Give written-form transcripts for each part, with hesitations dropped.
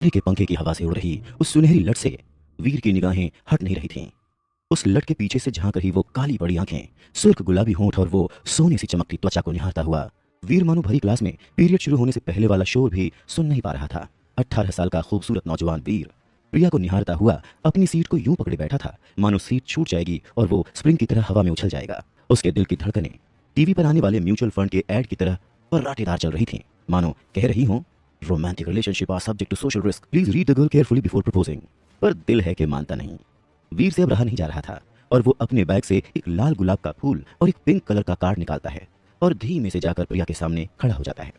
कमरे के पंखे की हवा से उड़ रही उस सुनहरी लट से वीर की निगाहें हट नहीं रही थीं। उस लट के पीछे से झांक रही वो काली बड़ी आंखें, सुर्ख गुलाबी होंठ और वो सोने सी चमकती त्वचा को निहारता हुआ वीर मानो भरी क्लास में पीरियड शुरू होने से पहले वाला शोर भी सुन नहीं पा रहा था। 18 साल का खूबसूरत नौजवान वीर प्रिया को निहारता हुआ अपनी सीट को यूं पकड़े बैठा था मानो सीट छूट जाएगी और वो स्प्रिंग की तरह हवा में उछल जाएगा। उसके दिल की धड़कनें टीवी पर आने वाले म्यूचुअल फंड के ऐड की तरह पर्राटेदार चल रही थीं, मानो कह रही हों, romantic relationship are subject to social risk, please read the girl carefully before proposing. पर दिल है कि मानता नहीं। वीर से अब रहा नहीं जा रहा था और वो अपने बैग से एक लाल गुलाब का फूल और एक पिंक कलर का कार्ड निकालता है और धीमे से जाकर प्रिया के सामने खड़ा हो जाता है।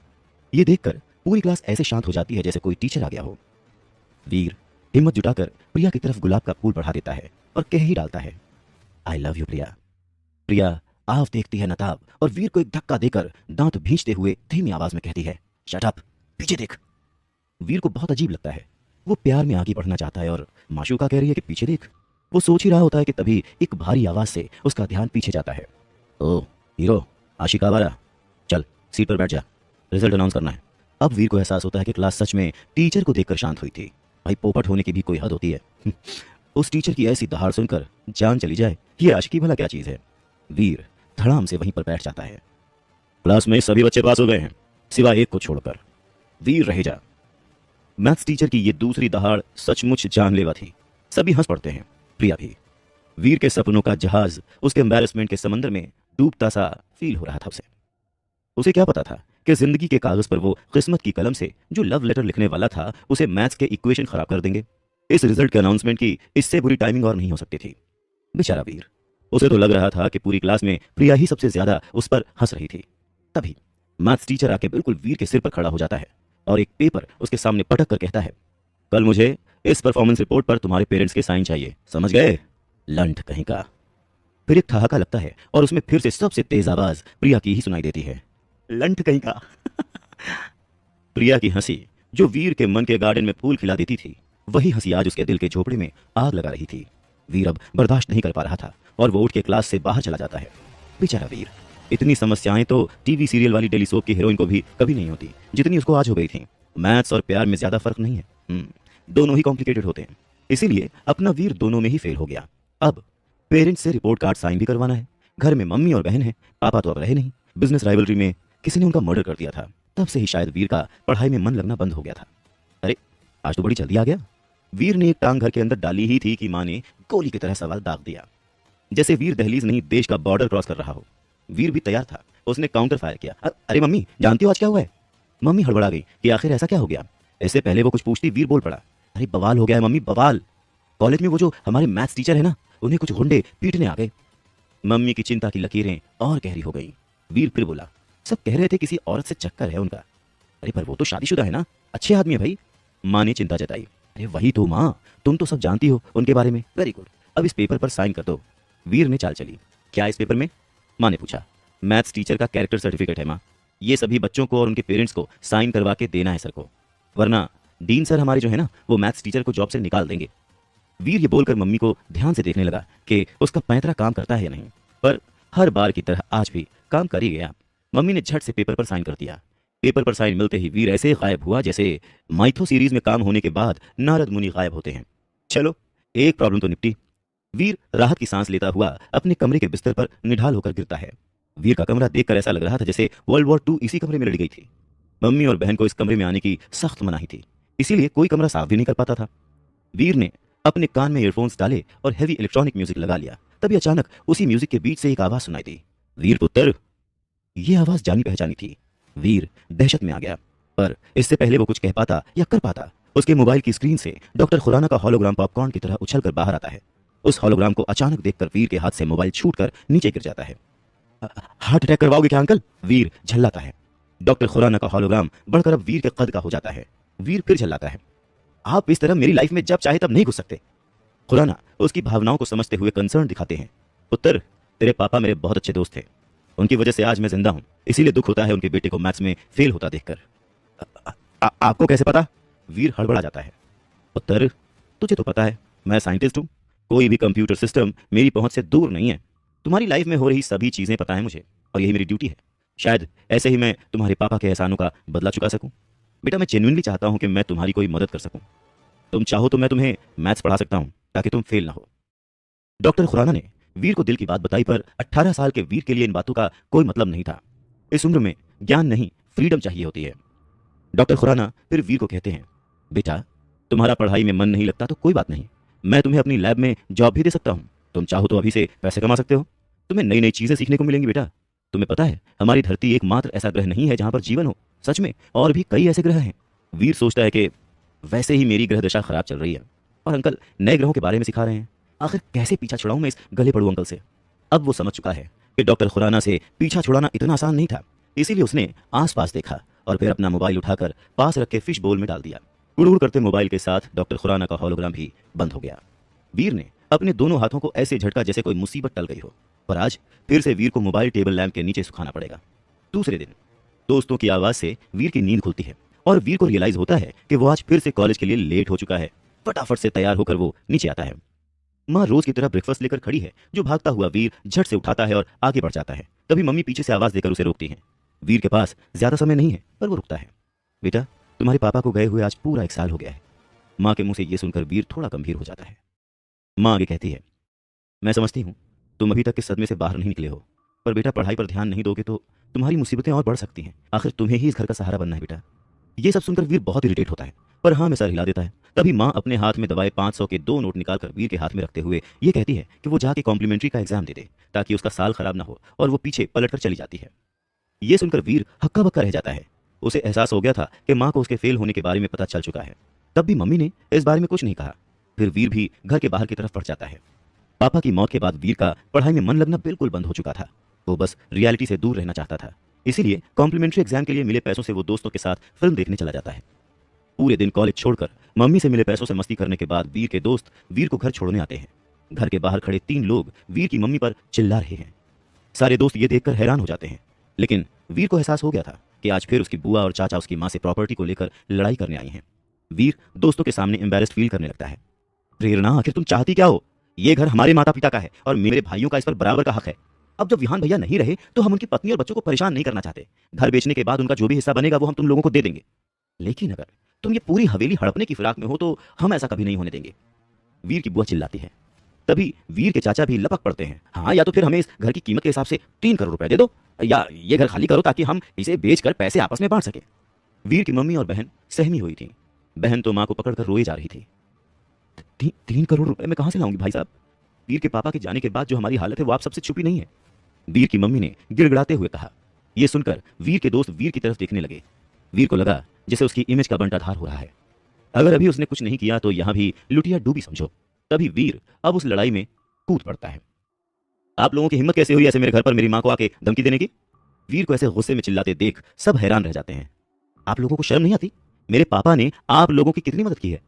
ये देखकर पूरी क्लास ऐसे शांत हो जाती है जैसे कोई टीचर आ गया हो। वीर हिम्मत जुटाकर प्रिया की तरफ गुलाब का फूल बढ़ा देता है और कह ही डालता है, आई लव यू प्रिया। प्रिया आव देखती है नताब और वीर को एक धक्का देकर दांत भींचते हुए धीमी आवाज में कहती है, शट अप, पीछे देख। वीर को बहुत अजीब लगता है। वो प्यार में आगे बढ़ना चाहता है और माशूका कह रही है कि पीछे देख। वो सोच ही रहा होता है कि तभी एक भारी आवाज से उसका ध्यान पीछे जाता है। ओ हीरो, आशिक आवारा, चल सीट पर बैठ जा, रिजल्ट अनाउंस करना है। अब वीर को एहसास होता है कि क्लास सच में टीचर को देखकर शांत हुई थी। भाई पोपट होने की भी कोई हद होती है। उस टीचर की ऐसी दहाड़ सुनकर जान चली जाए, ये आशिकी भला क्या चीज है। वीर धड़ाम से वहीं पर बैठ जाता है। क्लास में सभी बच्चे पास हो गए हैं सिवाय एक को छोड़कर। वीर रह जा। मैथ्स टीचर की ये दूसरी दहाड़ सचमुच जानलेवा थी। सभी हंस पड़ते हैं, प्रिया भी। वीर के सपनों का जहाज उसके एम्बैरेसमेंट के समंदर में डूबता सा फील हो रहा था उसे क्या पता था कि जिंदगी के कागज पर वो किस्मत की कलम से जो लव लेटर लिखने वाला था उसे मैथ्स के इक्वेशन खराब कर देंगे। इस रिजल्ट के अनाउंसमेंट की इससे बुरी टाइमिंग और नहीं हो सकती थी। बेचारा वीर, उसे तो लग रहा था कि पूरी क्लास में प्रिया ही सबसे ज्यादा उस पर हंस रही थी। तभी मैथ्स टीचर आके बिल्कुल वीर के सिर पर खड़ा हो जाता है और एक पेपर उसके सामने पटक कर कहता है, कल मुझे इस परफॉर्मेंस रिपोर्ट पर तुम्हारे पेरेंट्स के साइन चाहिए, समझ गए? लंठ कहीं का। फिर एक ठहाका लगता है और उसमें फिर से सबसे तेज आवाज प्रिया की ही सुनाई देती है, लंठ कहीं का। प्रिया की हंसी जो वीर के मन के गार्डन में फूल खिला देती थी, वही हंसी आज उसके दिल के झोपड़े में आग लगा रही थी। वीर अब बर्दाश्त नहीं कर पा रहा था और वो उठ के क्लास से बाहर चला जाता है। बेचारा वीर, इतनी समस्याएं तो टीवी सीरियल वाली डेली सोप की हीरोइन को भी कभी नहीं होती जितनी उसको आज हो गई थी। मैथ्स और प्यार में ज्यादा फर्क नहीं है, दोनों ही कॉम्प्लिकेटेड होते हैं। इसीलिए अपना वीर दोनों में ही फेल हो गया। अब पेरेंट्स से रिपोर्ट कार्ड साइन भी करवाना है। घर में मम्मी और बहन है, पापा तो अब रहे नहीं। बिजनेस राइवलरी में किसी ने उनका मर्डर कर दिया था। तब से ही शायद वीर का पढ़ाई में मन लगना बंद हो गया था। अरे आज तो बड़ी जल्दी आ गया। वीर ने एक टांग घर के अंदर डाली ही थी कि माँ ने गोली की तरह सवाल दाग दिया। जैसे वीर दहलीज नहीं देश का बॉर्डर क्रॉस कर रहा हो। वीर भी तैयार था। उसने काउंटर फायर किया। अरे मम्मी, जानती हो आज क्या हुआ है? मम्मी हड़बड़ा गई कि आखिर ऐसा क्या हो गया। इससे पहले वो कुछ पूछती वीर बोल पड़ा, अरे बवाल हो गया है मम्मी, बवाल। कॉलेज में वो जो हमारे मैथ्स टीचर है ना, उन्हें कुछ गुंडे पीटने आ गए। मम्मी की चिंता की लकीरें और गहरी हो गई। वीर फिर बोला, सब कह रहे थे किसी औरत से चक्कर है उनका। अरे पर वो तो शादीशुदा है ना, अच्छे आदमी है भाई। माँ ने चिंता जताई। अरे वही तो माँ, तुम तो सब जानती हो उनके बारे में। वेरी गुड, अब इस पेपर पर साइन कर दो। वीर ने चाल चली। क्या इस पेपर में? माँ ने पूछा। मैथ्स टीचर का कैरेक्टर सर्टिफिकेट है माँ। ये सभी बच्चों को और उनके पेरेंट्स को साइन करवा के देना है सर को, वरना डीन सर हमारे जो है ना, वो मैथ्स टीचर को जॉब से निकाल देंगे। वीर ये बोलकर मम्मी को ध्यान से देखने लगा कि उसका पैंतरा काम करता है या नहीं। पर हर बार की तरह आज भी काम कर ही गया। मम्मी ने झट से पेपर पर साइन कर दिया। पेपर पर साइन मिलते ही वीर ऐसे गायब हुआ जैसे माइथो सीरीज में काम होने के बाद नारद मुनि गायब होते हैं। चलो, एक प्रॉब्लम तो निपटी। वीर राहत की सांस लेता हुआ अपने कमरे के बिस्तर पर निढाल होकर गिरता है। वीर का कमरा देखकर ऐसा लग रहा था जैसे वर्ल्ड वॉर 2 इसी कमरे में लड़ गई थी। मम्मी और बहन को इस कमरे में आने की सख्त मनाही थी, इसीलिए कोई कमरा साफ भी नहीं कर पाता था। वीर ने अपने कान में ईयरफोन्स डाले और हैवी इलेक्ट्रॉनिक म्यूजिक लगा लिया। तभी अचानक उसी म्यूजिक के बीच से एक आवाज सुनाई दी, वीर पुत्र। ये आवाज जानी पहचानी थी। वीर दहशत में आ गया, पर इससे पहले वो कुछ कह पाता या कर पाता, उसके मोबाइल की स्क्रीन से डॉक्टर खुराना का हॉलोग्राम पॉपकॉर्न की तरह उछलकर बाहर आता है। उस हॉलोग्राम को अचानक देखकर वीर के हाथ से मोबाइल छूटकर नीचे गिर जाता है। हार्ट अटैक करवाओगे क्या अंकल? वीर झल्लाता है। डॉक्टर खुराना का हॉलोग्राम बढ़कर अब वीर के कद का हो जाता है। वीर फिर झल्लाता है। आप इस तरह मेरी लाइफ में जब चाहे तब नहीं घुस सकते। खुराना उसकी भावनाओं को समझते हुए कंसर्न दिखाते हैं। पुत्र, तेरे पापा मेरे बहुत अच्छे दोस्त थे। उनकी वजह से आज मैं जिंदा हूं, इसीलिए दुख होता है उनके बेटे को मैथ्स में फेल होता देखकर। आपको कैसे पता? वीर हड़बड़ा जाता है। पुत्र, तुझे तो पता है मैं साइंटिस्ट हूं। कोई भी कंप्यूटर सिस्टम मेरी पहुंच से दूर नहीं है। तुम्हारी लाइफ में हो रही सभी चीजें पता है मुझे और यही मेरी ड्यूटी है। शायद ऐसे ही मैं तुम्हारे पापा के एहसानों का बदला चुका सकूं। बेटा मैं जेन्युइनली चाहता हूं कि मैं तुम्हारी कोई मदद कर सकूं। तुम चाहो तो मैं तुम्हें मैथ्स पढ़ा सकता हूं ताकि तुम फेल ना हो। डॉक्टर खुराना ने वीर को दिल की बात बताई, पर 18 साल के वीर के लिए इन बातों का कोई मतलब नहीं था। इस उम्र में ज्ञान नहीं, फ्रीडम चाहिए होती है। डॉक्टर खुराना फिर वीर को कहते हैं, बेटा तुम्हारा पढ़ाई में मन नहीं लगता तो कोई बात नहीं, मैं तुम्हें अपनी लैब में जॉब भी दे सकता हूं। तुम चाहो तो अभी से पैसे कमा सकते हो। तुम्हें नई नई चीजें सीखने को मिलेंगी। बेटा तुम्हें पता है हमारी धरती एकमात्र ऐसा ग्रह नहीं है जहां पर जीवन हो। सच में और भी कई ऐसे ग्रह हैं। वीर सोचता है कि वैसे ही मेरी ग्रह दशा खराब चल रही है और अंकल नए ग्रहों के बारे में सिखा रहे हैं। आखिर कैसे पीछा छुड़ाऊं मैं इस गले पड़ू अंकल से। अब वो समझ चुका है कि डॉक्टर खुराना से पीछा छुड़ाना इतना आसान नहीं था। इसीलिए उसने आसपास देखा और फिर अपना मोबाइल उठाकर पास रख के फिश बोल में डाल दिया। उड़ करते मोबाइल के साथ डॉक्टर खुराना का हॉलोग्राम भी बंद हो गया। वीर ने अपने दोनों हाथों को ऐसे झटका जैसे कोई मुसीबत टल गई हो, पर आज फिर से वीर को मोबाइल टेबल लैंप के नीचे सुखाना पड़ेगा। दूसरे दिन दोस्तों की आवाज से वीर की नींद खुलती है और वीर को रियलाइज होता है कि वो आज फिर से कॉलेज के लिए लेट हो चुका है। फटाफट से तैयार होकर वो नीचे आता है। माँ रोज की तरह ब्रेकफास्ट लेकर खड़ी है, जो भागता हुआ वीर झट से उठाता है और आगे बढ़ जाता है। तभी मम्मी पीछे से आवाज देकर उसे रोकती है। वीर के पास ज्यादा समय नहीं है, पर वो रुकता है। बेटा तुम्हारे पापा को गए हुए आज पूरा 1 साल हो गया है। माँ के मुंह से ये सुनकर वीर थोड़ा गंभीर हो जाता है। माँ आगे कहती है, मैं समझती हूँ तुम अभी तक के सदमे से बाहर नहीं निकले हो, पर बेटा पढ़ाई पर ध्यान नहीं दोगे तो तुम्हारी मुसीबतें और बढ़ सकती हैं। आखिर तुम्हें ही इस घर का सहारा बनना है बेटा। ये सब सुनकर वीर बहुत इरिटेट होता है, पर हाँ में सर हिला देता है। तभी माँ अपने हाथ में दबाए 500 के 2 नोट निकालकर वीर के हाथ में रखते हुए ये कहती है कि वो जाके कॉम्प्लीमेंट्री का एग्जाम दे दे ताकि उसका साल खराब ना हो, और वो पीछे पलट कर चली जाती है। ये सुनकर वीर हक्का बक्का रह जाता है। उसे एहसास हो गया था कि माँ को उसके फेल होने के बारे में पता चल चुका है। तब भी मम्मी ने इस बारे में कुछ नहीं कहा। फिर वीर भी घर के बाहर की तरफ बढ़ जाता है। पापा की मौत के बाद वीर का पढ़ाई में मन लगना बिल्कुल बंद हो चुका था। वो बस रियलिटी से दूर रहना चाहता था। इसीलिए कॉम्प्लीमेंट्री एग्जाम के लिए मिले पैसों से वो दोस्तों के साथ फिल्म देखने चला जाता है। पूरे दिन कॉलेज छोड़कर मम्मी से मिले पैसों से मस्ती करने के बाद वीर के दोस्त वीर को घर छोड़ने आते हैं। घर के बाहर खड़े 3 लोग वीर की मम्मी पर चिल्ला रहे हैं। सारे दोस्त ये देखकर हैरान हो जाते हैं, लेकिन वीर को एहसास हो गया था कि आज फिर उसकी बुआ और चाचा उसकी माँ से प्रॉपर्टी को लेकर लड़ाई करने आई हैं। वीर दोस्तों के सामने एम्बैरेस्ड फील करने लगता है। प्रेरणा आखिर तुम चाहती क्या हो? ये घर हमारे माता पिता का है और मेरे भाइयों का इस पर बराबर का हक है। अब जब विहान भैया नहीं रहे तो हम उनकी पत्नी और बच्चों को परेशान नहीं करना चाहते। घर बेचने के बाद उनका जो भी हिस्सा बनेगा वो हम तुम लोगों को दे देंगे, लेकिन अगर तुम ये पूरी हवेली हड़पने की फिराक में हो तो हम ऐसा कभी नहीं होने देंगे। वीर की बुआ चिल्लाती है। तभी वीर के चाचा भी लपक पड़ते हैं। हाँ, या तो फिर हमें इस घर की कीमत के हिसाब से 3 करोड़ रुपए दे दो, या ये घर खाली करो ताकि हम इसे बेचकर पैसे आपस में बांट सके। वीर की मम्मी और बहन सहमी हुई थी। बहन तो माँ को पकड़कर रोई जा रही थी। 3 करोड़ रुपए मैं कहां से लाऊंगी भाई साहब? वीर के पापा के जाने के बाद जो हमारी हालत है वो आप सबसे छुपी नहीं है, वीर की मम्मी ने गिड़गिड़ाते हुए कहा। यह सुनकर वीर के दोस्त वीर की तरफ देखने लगे। वीर को लगा जैसे उसकी इमेज का बंटाधार हो रहा है। अगर अभी उसने कुछ नहीं किया तो यहां भी लुटिया डूबी समझो। तभी वीर अब उस लड़ाई में कूद पड़ता है। आप लोगों की हिम्मत कैसे हुई ऐसे मेरे घर पर मेरी मां को आके धमकी देने की? वीर को ऐसे गुस्से में चिल्लाते देख सब हैरान रह जाते हैं। आप लोगों को शर्म नहीं आती? मेरे पापा ने आप लोगों की कितनी मदद की है।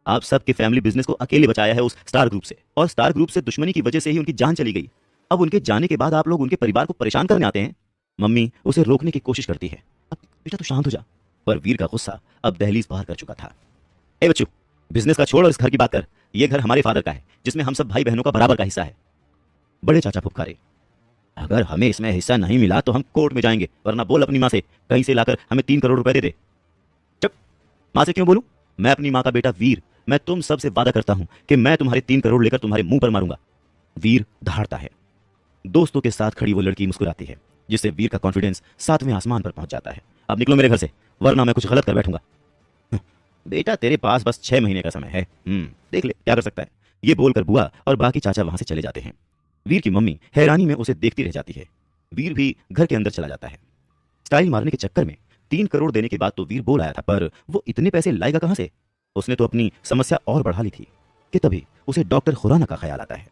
आप सबके फैमिली बिजनेस को अकेले बचाया है उस स्टार ग्रुप से, और स्टार ग्रुप से दुश्मनी की वजह से ही उनकी जान चली गई। अब उनके जाने के बाद आप लोग उनके परिवार को परेशान करने आते हैं। मम्मी उसे रोकने की कोशिश करती है। अब बेटा तू शांत हो जा। पर वीर का गुस्सा अब दहलीज पार कर चुका था। ए बच्चू, बिजनेस का छोड़ और इस घर की बात कर। ये घर हमारे फादर का है जिसमें हम सब भाई बहनों का बराबर का हिस्सा है। बड़े चाचा फुफकारे, अगर हमें इसमें हिस्सा नहीं मिला तो हम कोर्ट में जाएंगे, वरना बोल अपनी माँ से कहीं से लाकर हमें 3 करोड़ रुपए दे दे। चुप, माँ से क्यों बोलूं? मैं अपनी माँ का बेटा वीर, मैं तुम सबसे वादा करता हूं कि मैं तुम्हारे 3 करोड़ लेकर तुम्हारे मुंह पर मारूंगा। वीर दहाड़ता है। दोस्तों के साथ खड़ी वो लड़की मुस्कुराती है, जिससे वीर का कॉन्फिडेंस 7वें आसमान पर पहुंच जाता है। अब निकलो मेरे घर से, वरना मैं कुछ गलत कर बैठूंगा। बेटा तेरे पास बस 6 महीने का समय है, देख ले क्या कर सकता है। ये बोलकर बुआ और बाकी चाचा वहां से चले जाते हैं। वीर की मम्मी हैरानी में उसे देखती रह जाती है। वीर भी घर के अंदर चला जाता है। स्टाइल मारने के चक्कर में 3 करोड़ देने के बाद तो वीर बोल आया था, पर वो इतने पैसे लाएगा कहां से? उसने तो अपनी समस्या और बढ़ा ली थी कि तभी उसे डॉक्टर खुराना का ख्याल आता है।